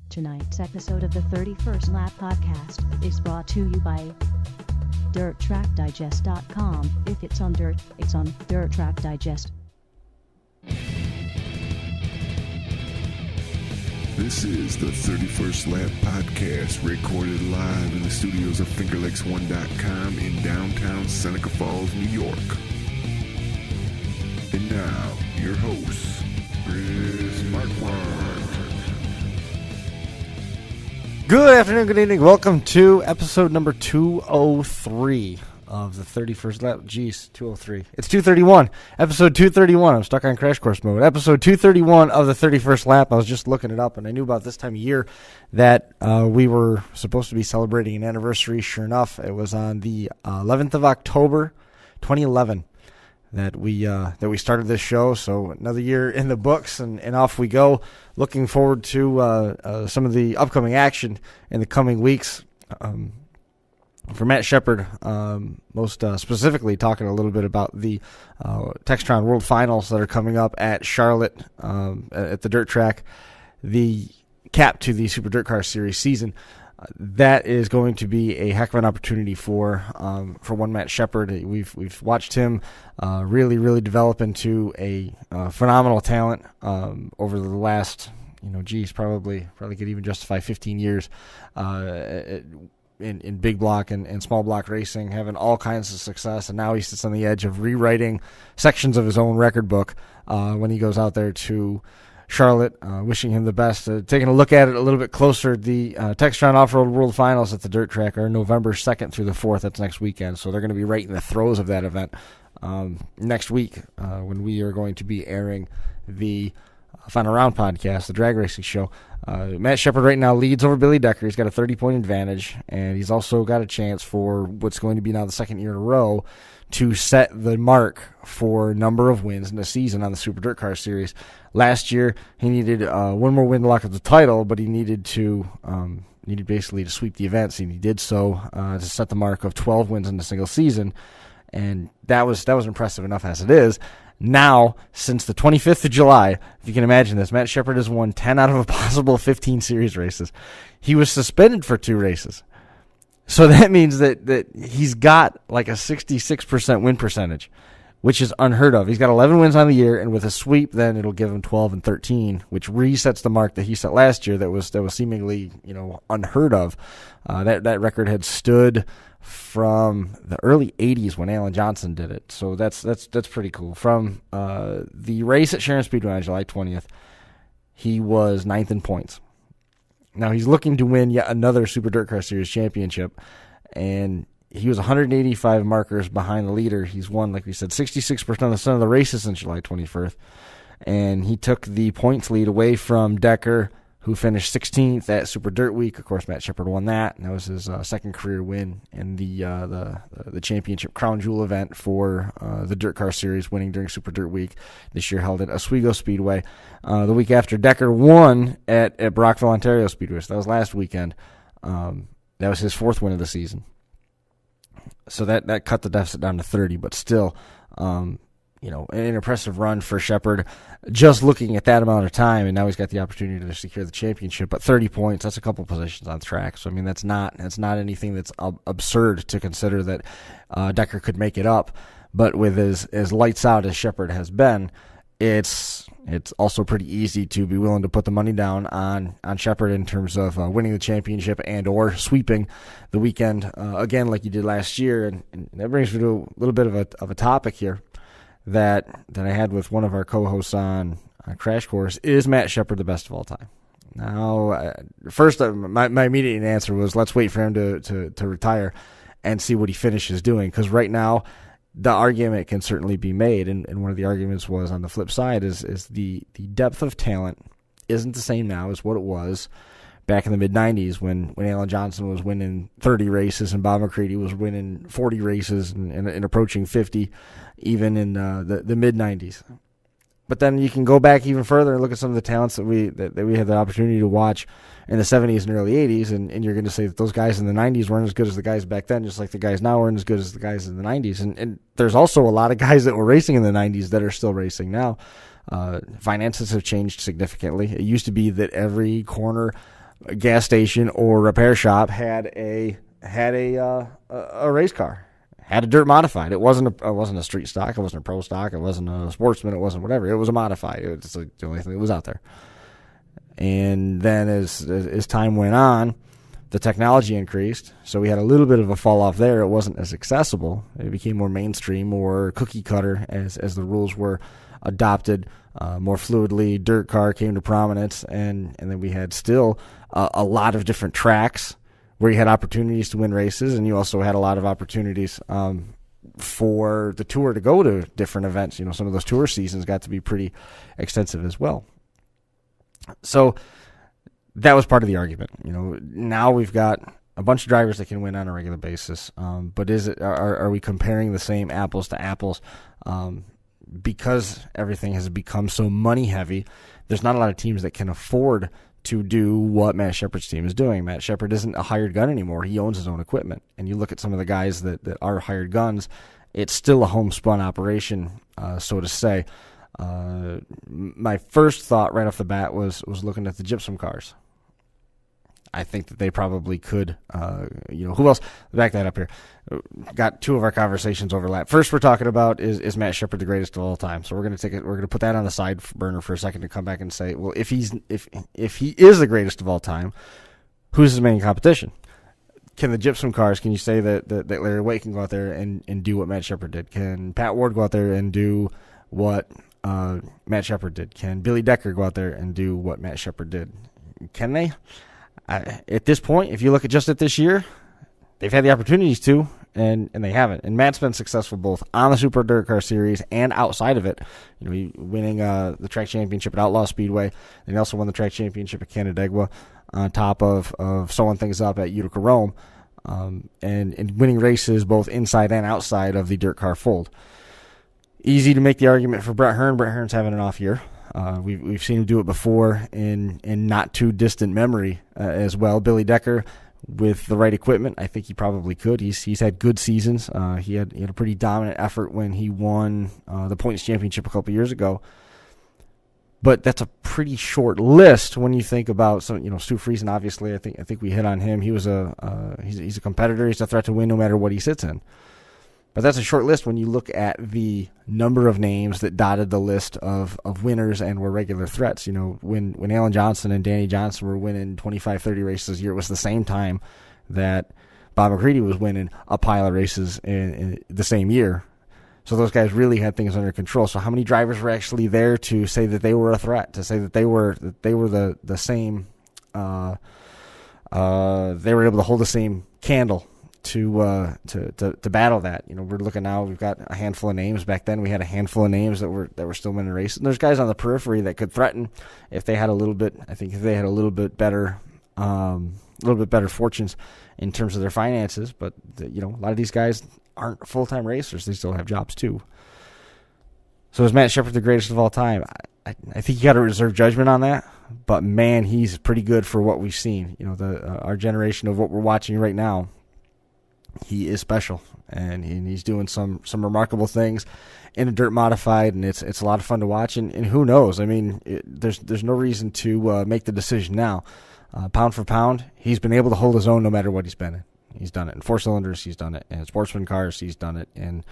Tonight's episode of the 31st Lap Podcast is brought to you by DirtTrackDigest.com. If it's on dirt, it's on Dirt Track Digest. This is the 31st Lap Podcast, recorded live in the studios of FingerLex1.com in downtown Seneca Falls, New York. And now, your host, Chris Marquardt. Good afternoon, good evening. Welcome to episode number 203 of the 31st Lap. Jeez, 203. It's 231. Episode 231. I'm stuck on crash course mode. Episode 231 of the 31st Lap. I was just looking it up, and I knew about this time of year that we were supposed to be celebrating an anniversary. Sure enough, it was on the 11th of October, 2011. That we started this show, so another year in the books, and off we go. Looking forward to some of the upcoming action in the coming weeks. For Matt Sheppard, most specifically talking a little bit about the Textron World Finals that are coming up at Charlotte at the dirt track, the cap to the Super Dirt Car Series season. That is going to be a heck of an opportunity for one Matt Sheppard. We've watched him really develop into a phenomenal talent over the last, probably could even justify 15 years in big block and small block racing, having all kinds of success, and now he sits on the edge of rewriting sections of his own record book when he goes out there to Charlotte. Wishing him the best. Taking a look at it a little bit closer, the Textron Off-Road World Finals at the dirt track are November 2nd through the 4th. That's next weekend, so they're going to be right in the throes of that event next week when we are going to be airing the Final Round podcast, the drag racing show. Matt Sheppard right now leads over Billy Decker. He's got a 30-point advantage, and he's also got a chance for what's going to be now the second year in a row to set the mark for number of wins in the season on the Super Dirt Car Series. Last year, he needed one more win to lock up the title, but he needed basically to sweep the events, and he did so to set the mark of 12 wins in a single season, and that was impressive enough as it is. Now, since the 25th of July, if you can imagine this, Matt Sheppard has won 10 out of a possible 15 series races. He was suspended for 2 races. So that means that he's got like a 66% win percentage, which is unheard of. He's got 11 wins on the year, and with a sweep, then it'll give him 12 and 13, which resets the mark that he set last year that was seemingly unheard of. That record had stood from the early 80s when Alan Johnson did it. So that's pretty cool. From the race at Sharon Speedway on July 20th, he was 9th in points. Now he's looking to win yet another Super Dirt Car Series championship, and he was 185 markers behind the leader. He's won, like we said, 66% of the races since July 21st, and he took the points lead away from Decker, who finished 16th at Super Dirt Week. Of course, Matt Sheppard won that, and that was his second career win in the championship crown jewel event for the Dirt Car Series, winning during Super Dirt Week. This year held at Oswego Speedway. The week after, Decker won at Brockville, Ontario Speedway. So that was last weekend. That was his 4th win of the season. So that cut the deficit down to 30, but still, an impressive run for Sheppard. Just looking at that amount of time, and now he's got the opportunity to secure the championship. But 30 points, that's a couple positions on the track. So, I mean, that's not anything that's absurd to consider that Decker could make it up. But with as lights out as Sheppard has been, it's also pretty easy to be willing to put the money down on Sheppard in terms of winning the championship and or sweeping the weekend again like you did last year. And that brings me to a little bit of a topic here that I had with one of our co-hosts on Crash Course. Is Matt Sheppard the best of all time? Now, first, my immediate answer was let's wait for him to retire and see what he finishes doing, because right now the argument can certainly be made, and one of the arguments was on the flip side is the depth of talent isn't the same now as what it was back in the mid-'90s when Alan Johnson was winning 30 races and Bob McCready was winning 40 races and approaching 50 even in the mid-'90s. But then you can go back even further and look at some of the talents that we had the opportunity to watch in the 70s and early 80s, and you're going to say that those guys in the 90s weren't as good as the guys back then, just like the guys now weren't as good as the guys in the 90s. And there's also a lot of guys that were racing in the 90s that are still racing now. Finances have changed significantly. It used to be that every corner gas station or repair shop had a race car, had a dirt modified. It wasn't a street stock, it wasn't a pro stock, it wasn't a sportsman, it wasn't whatever. It was a modified. It was like the only thing that was out there. And then as time went on, the technology increased, so we had a little bit of a fall off there. It wasn't as accessible. It became more mainstream, more cookie cutter as the rules were adopted more fluidly. Dirt car came to prominence, and then we had still a lot of different tracks where you had opportunities to win races, and you also had a lot of opportunities for the tour to go to different events. You know, some of those tour seasons got to be pretty extensive as well. So that was part of the argument. You know, now we've got a bunch of drivers that can win on a regular basis, but are we comparing the same apples to apples? Because everything has become so money heavy, there's not a lot of teams that can afford to do what Matt Sheppard's team is doing. Matt Sheppard isn't a hired gun anymore. He owns his own equipment. And you look at some of the guys that are hired guns, it's still a homespun operation, so to say. My first thought right off the bat was looking at the gypsum cars. I think that they probably could, who else? Back that up here. Got two of our conversations overlap. First, we're talking about is Matt Sheppard the greatest of all time? So we're going to put that on the side burner for a second to come back and say, well, if he is the greatest of all time, who's his main competition? Can the gypsum cars? Can you say that Larry White can go out there and do what Matt Sheppard did? Can Pat Ward go out there and do what Matt Sheppard did? Can Billy Decker go out there and do what Matt Sheppard did? Can they? At this point, if you look at just at this year, they've had the opportunities to, and they haven't. And Matt's been successful both on the Super Dirt Car Series and outside of it. You know, he winning the track championship at Outlaw Speedway, and he also won the track championship at Canandaigua, on top of sewing things up at Utica Rome, and winning races both inside and outside of the dirt car fold. Easy to make the argument for Brett Hearn. Brett Hearn's having an off year. We've seen him do it before in not too distant memory as well. Billy Decker, with the right equipment, I think he probably could. He's had good seasons. He had a pretty dominant effort when he won the Points Championship a couple years ago. But that's a pretty short list when you think about Stu Friesen. Obviously, I think we hit on him. He was he's a competitor. He's a threat to win no matter what he sits in. But that's a short list when you look at the number of names that dotted the list of winners and were regular threats. You know, when Alan Johnson and Danny Johnson were winning 25, 30 races a year, it was the same time that Bob McCready was winning a pile of races in the same year. So those guys really had things under control. So how many drivers were actually there to say that they were a threat, to say that they were the same, they were able to hold the same candle to battle that? You know, we're looking now, we've got a handful of names. Back then we had a handful of names that were still winning races. And there's guys on the periphery that could threaten if they had a little bit better fortunes in terms of their finances. But a lot of these guys aren't full-time racers. They still have jobs too. So is Matt Sheppard the greatest of all time? I think you got to reserve judgment on that. But man, he's pretty good for what we've seen. You know, our generation of what we're watching right now, he is special, and he's doing some remarkable things in a dirt modified, and it's a lot of fun to watch. And who knows? I mean, there's no reason to make the decision now. Pound for pound, he's been able to hold his own no matter what he's been in. He's done it in 4-cylinders. He's done it in sportsman cars. He's done it in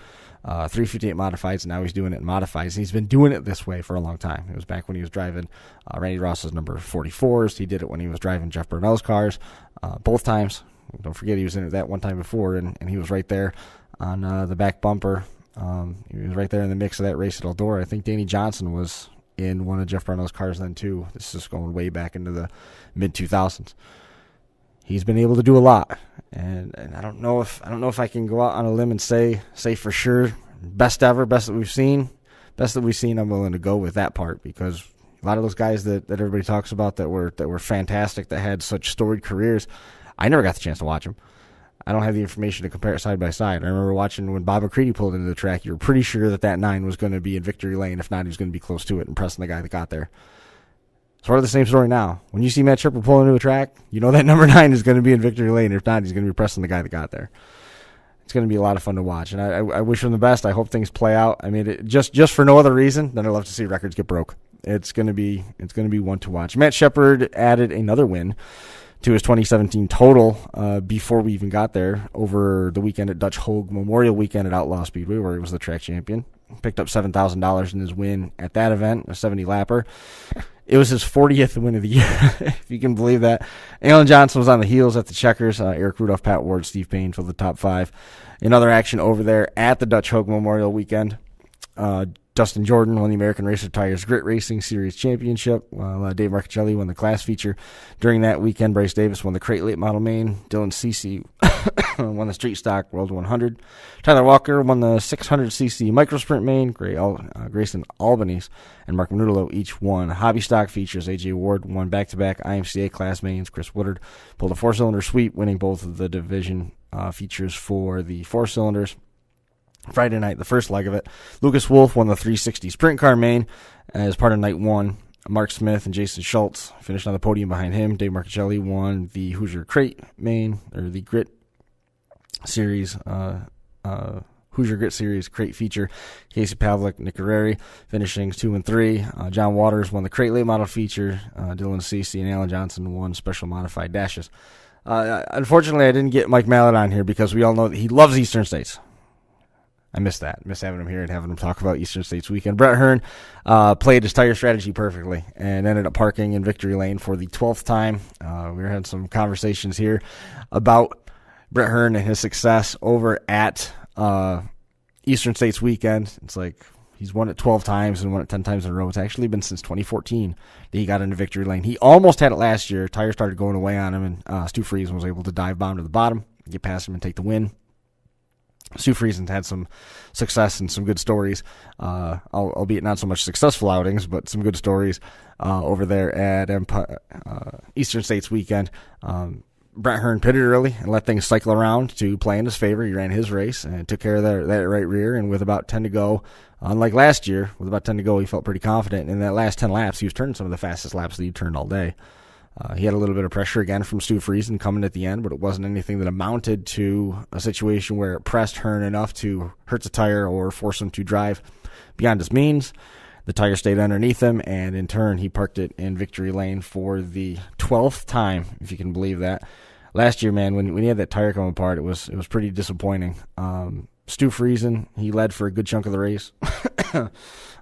358 modifieds. And now he's doing it in modifieds. He's been doing it this way for a long time. It was back when he was driving Randy Ross's number 44s. He did it when he was driving Jeff Burnell's cars both times. Don't forget he was in it that one time before, and he was right there on the back bumper. He was right there in the mix of that race at Eldora. I think Danny Johnson was in one of Jeff Burnell's cars then too. This is going way back into the mid-2000s. He's been able to do a lot, and I don't know if I can go out on a limb and say for sure best ever, best that we've seen. I'm willing to go with that part, because a lot of those guys that everybody talks about that were fantastic, that had such storied careers, I never got the chance to watch them. I don't have the information to compare it side by side. I remember watching when Bob McCready pulled into the track. You were pretty sure that 9 was going to be in victory lane. If not, he was going to be close to it and pressing the guy that got there. Sort of the same story now. When you see Matt Sheppard pull into a track, you know that number 9 is going to be in victory lane. If not, he's going to be pressing the guy that got there. It's going to be a lot of fun to watch, and I wish him the best. I hope things play out. I mean, just for no other reason than I love to see records get broke. it's gonna be one to watch. Matt Sheppard added another win to his 2017 total before we even got there over the weekend at Dutch Hogue Memorial Weekend at Outlaw Speedway, where he was the track champion. Picked up $7,000 in his win at that event, a 70-lapper. It was his 40th win of the year, if you can believe that. Alan Johnson was on the heels at the Checkers. Eric Rudolph, Pat Ward, Steve Payne filled the top 5. In other action over there at the Dutch Hogue Memorial Weekend, Dustin Jordan won the American Racer Tires Grit Racing Series Championship, while Dave Marchicelli won the class feature. During that weekend, Bryce Davis won the Crate Late Model Main. Dylan Cece won the Street Stock World 100. Tyler Walker won the 600cc Micro Sprint Main. Grayson Albanese and Mark Manutolo each won Hobby Stock features. AJ Ward won back-to-back IMCA class mains. Chris Woodard pulled a 4-cylinder sweep, winning both of the division features for the 4-cylinders. Friday night, the first leg of it, Lucas Wolf won the 360 Sprint Car Main as part of night 1. Mark Smith and Jason Schultz finished on the podium behind him. Dave Marchicelli won the Hoosier Crate Main, or the Grit Series, Hoosier Grit Series Crate feature. Casey Pavlik, Nick Carreri finishing 2 and 3. John Waters won the Crate Late Model feature. Dylan Cece and Alan Johnson won Special Modified Dashes. Unfortunately, I didn't get Mike Mallett on here because we all know that he loves Eastern States. I missed that. Miss having him here and having him talk about Eastern States weekend. Brett Hearn played his tire strategy perfectly and ended up parking in victory lane for the 12th time. We were having some conversations here about Brett Hearn and his success over at Eastern States weekend. It's like he's won it 12 times and won it 10 times in a row. It's actually been since 2014 that he got into victory lane. He almost had it last year. Tires started going away on him, and Stu Friesen was able to dive bomb to the bottom, get past him, and take the win. Stu Friesen's had some success and some good stories, albeit not so much successful outings, but some good stories over there at Eastern States weekend. Brett Hearn pitted early and let things cycle around to play in his favor. He ran his race and took care of that right rear, and with about 10 to go, unlike last year, with about 10 to go, he felt pretty confident. In that last 10 laps, he was turning some of the fastest laps that he turned all day. He had a little bit of pressure again from Stu Friesen coming at the end, but it wasn't anything that amounted to a situation where it pressed Hearn enough to hurt the tire or force him to drive beyond his means. The tire stayed underneath him, and in turn, he parked it in victory lane for the 12th time, if you can believe that. Last year, man, when he had that tire come apart, it was pretty disappointing. Stu Friesen, he led for a good chunk of the race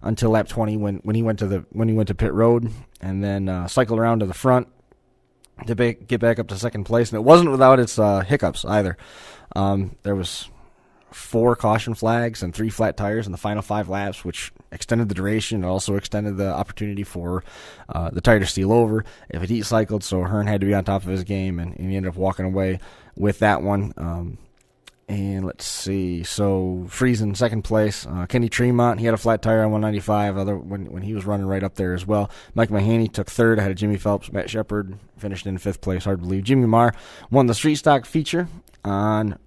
until lap 20 when he went to pit road, and then cycled around to the front to get back up to second place, and it wasn't without its hiccups either. There was 4 caution flags and 3 flat tires in the final 5 laps, which extended the duration and also extended the opportunity for the tire to steal over if it heat cycled. So Hearn had to be on top of his game, and he ended up walking away with that one. And let's see. So Friesen, second place. Kenny Tremont, he had a flat tire on 195 when he was running right up there as well. Mike Mahaney took third ahead of Jimmy Phelps. Matt Sheppard finished in 5th place. Hard to believe. Jimmy Marr won the Street Stock feature on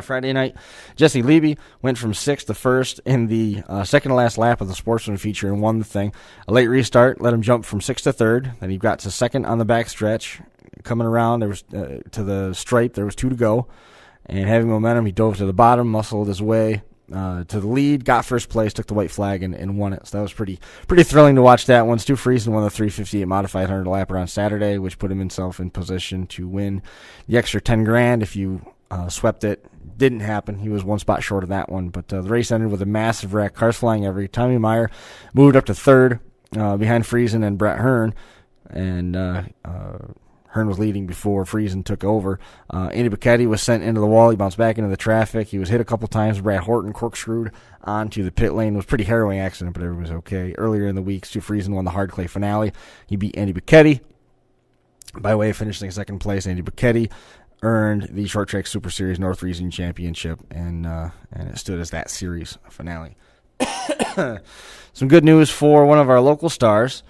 Friday night. Jesse Levy went from 6th to 1st in the second to last lap of the Sportsman feature and won the thing. A late restart let him jump from 6th to 3rd. Then he got to 2nd on the backstretch. Coming around, there was to the stripe, there was 2 to go. And having momentum, he dove to the bottom, muscled his way to the lead, got first place, took the white flag, and won it. So that was pretty thrilling to watch that one. Stu Friesen won the 358 modified 100 lapper on Saturday, which put himself in position to win the extra $10,000 if you swept it. Didn't happen. He was 1 spot short of that one. But the race ended with a massive wreck. Cars flying everywhere. Tommy Meyer moved up to 3rd behind Friesen and Brett Hearn. And Hearn was leading before Friesen took over. Andy Bicchetti was sent into the wall. He bounced back into the traffic. He was hit a couple times. Brad Horton corkscrewed onto the pit lane. It was a pretty harrowing accident, but everyone was okay. Earlier in the week, Stu Friesen won the hard clay finale. He beat Andy Bicchetti by way of finishing in 2nd place. Andy Bicchetti earned the Short Track Super Series North Region Championship, and it stood as that series finale. Some good news for one of our local stars.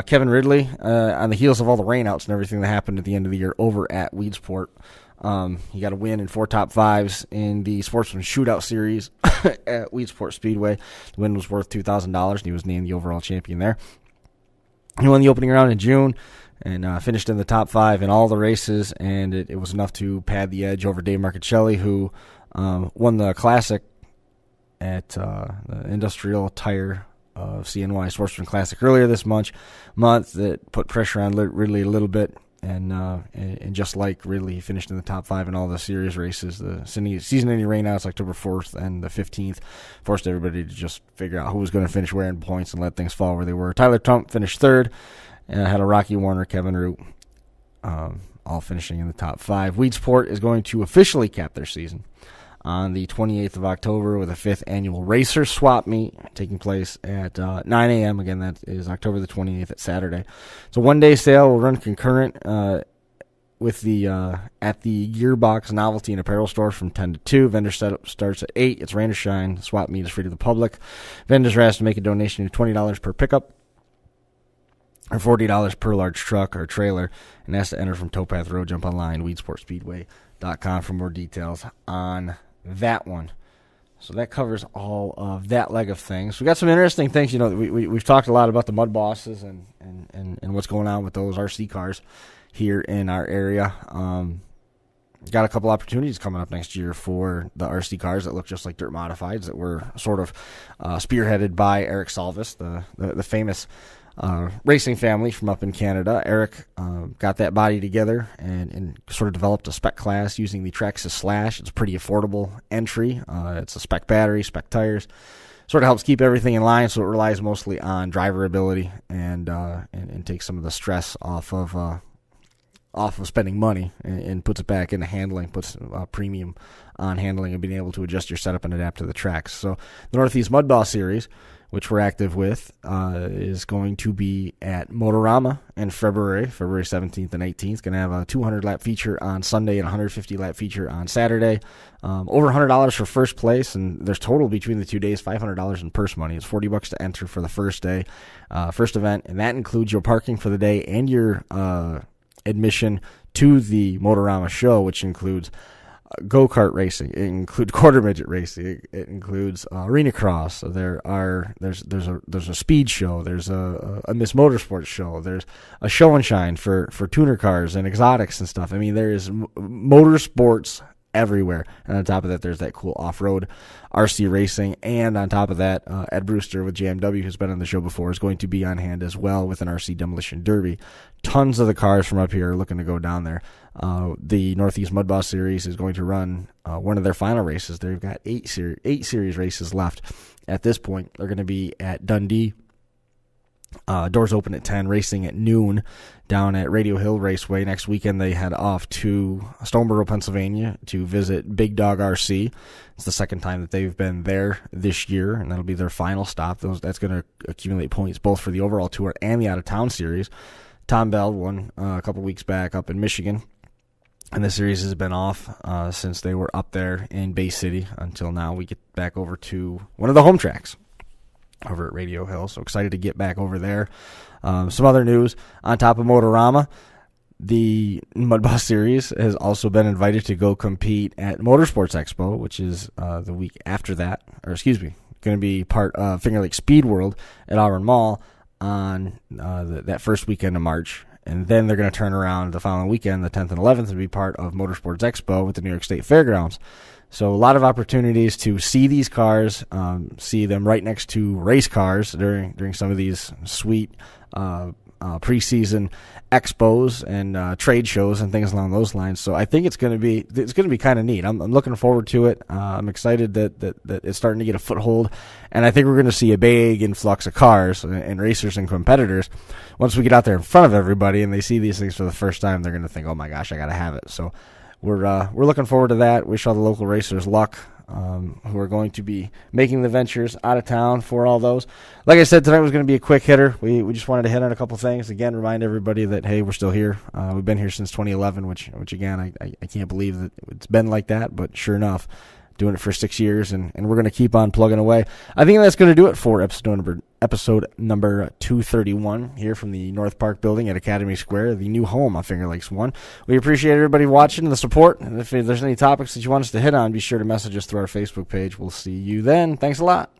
Kevin Ridley, on the heels of all the rainouts and everything that happened at the end of the year over at Weedsport. He got a win in 4 top 5s in the Sportsman Shootout Series at Weedsport Speedway. The win was worth $2,000, and he was named the overall champion there. He won the opening round in June and finished in the top 5 in all the races, and it was enough to pad the edge over Dave Marchicelli, who won the Classic at the Industrial Tire of CNY Sportsman Classic earlier this month that put pressure on Ridley a little bit. And just like Ridley, he finished in the top 5 in all the series races. The season-ending rainouts, October 4th and the 15th, forced everybody to just figure out who was going to finish where in points and let things fall where they were. Tyler Trump finished 3rd, and had a Rocky Warner, Kevin Root, all finishing in the top 5. Weedsport is going to officially cap their season on the 28th of October with a 5th annual Racer Swap Meet taking place at 9 a.m. Again, that is October the 28th at Saturday. It's a one-day sale. Will run concurrent with the at the Gearbox Novelty and Apparel store from 10 to 2. Vendor setup starts at 8. It's rain or shine. The swap meet is free to the public. Vendors are asked to make a donation of $20 per pickup or $40 per large truck or trailer, and asked to enter from Towpath Road. Jump online, weedsportspeedway.com for more details on that one. So that covers all of that leg of things. We got some interesting things. You know, we've talked a lot about the mud bosses and what's going on with those RC cars here in our area. Got a couple opportunities coming up next year for the RC cars that look just like dirt modifieds that were sort of spearheaded by Eric Salvis, the famous racing family from up in Canada. Eric got that body together and sort of developed a spec class using the Traxxas Slash. It's a pretty affordable entry. It's a spec battery, spec tires. Sort of helps keep everything in line, so it relies mostly on driver ability and takes some of the stress off of spending money and puts it back into handling, puts a premium on handling and being able to adjust your setup and adapt to the tracks. So the Northeast Mud Boss Series, which we're active with, is going to be at Motorama in February 17th and 18th. Going to have a 200-lap feature on Sunday and a 150-lap feature on Saturday. Over $100 for first place, and there's total between the 2 days, $500 in purse money. It's $40 to enter for the first day, first event, and that includes your parking for the day and your admission to the Motorama show, which includes go-kart racing. It includes quarter midget racing. It includes arena cross. There's a speed show. There's a Miss Motorsports show. There's a show and shine for tuner cars and exotics and stuff. I mean, there is motorsports everywhere. And on top of that, there's that cool off-road RC racing. And on top of that, Ed Brewster with JMW, who's been on the show before, is going to be on hand as well with an RC Demolition Derby. Tons of the cars from up here are looking to go down there. The Northeast Mud Boss Series is going to run one of their final races. They've got eight series races left at this point. They're going to be at Dundee. Doors open at 10, racing at noon down at Radio Hill Raceway. Next weekend they head off to Stoneboro, Pennsylvania to visit Big Dog RC. It's the second time that they've been there this year, and that'll be their final stop. That's going to accumulate points both for the overall tour and the out-of-town series. Tom Bell won a couple weeks back up in Michigan, and the series has been off since they were up there in Bay City until now. We get back over to one of the home tracks over at Radio Hill, so excited to get back over there. Some other news on top of Motorama, the Mud Boss Series has also been invited to go compete at Motorsports Expo, which is the week after that, going to be part of Finger Lakes Speed World at Auburn Mall on that first weekend of March. And then they're going to turn around the following weekend, the 10th and 11th, and be part of Motorsports Expo at the New York State Fairgrounds. So a lot of opportunities to see these cars, see them right next to race cars during some of these sweet preseason expos and trade shows and things along those lines. So I think it's going to be kind of neat. I'm looking forward to it. I'm excited that it's starting to get a foothold, and I think we're going to see a big influx of cars and racers and competitors. Once we get out there in front of everybody and they see these things for the first time, they're going to think, "Oh my gosh, I got to have it." So we're looking forward to that. Wish all the local racers luck who are going to be making the ventures out of town for all those. Like I said, tonight was going to be a quick hitter. We just wanted to hit on a couple things. Again, remind everybody that, hey, we're still here. We've been here since 2011, which again, I can't believe that it's been like that, but sure enough, doing it for 6 years, and we're going to keep on plugging away. I think that's going to do it for episode number 231 here from the North Park building at Academy Square, the new home of Finger Lakes 1. We appreciate everybody watching and the support, and if there's any topics that you want us to hit on, be sure to message us through our Facebook page. We'll see you then. Thanks a lot.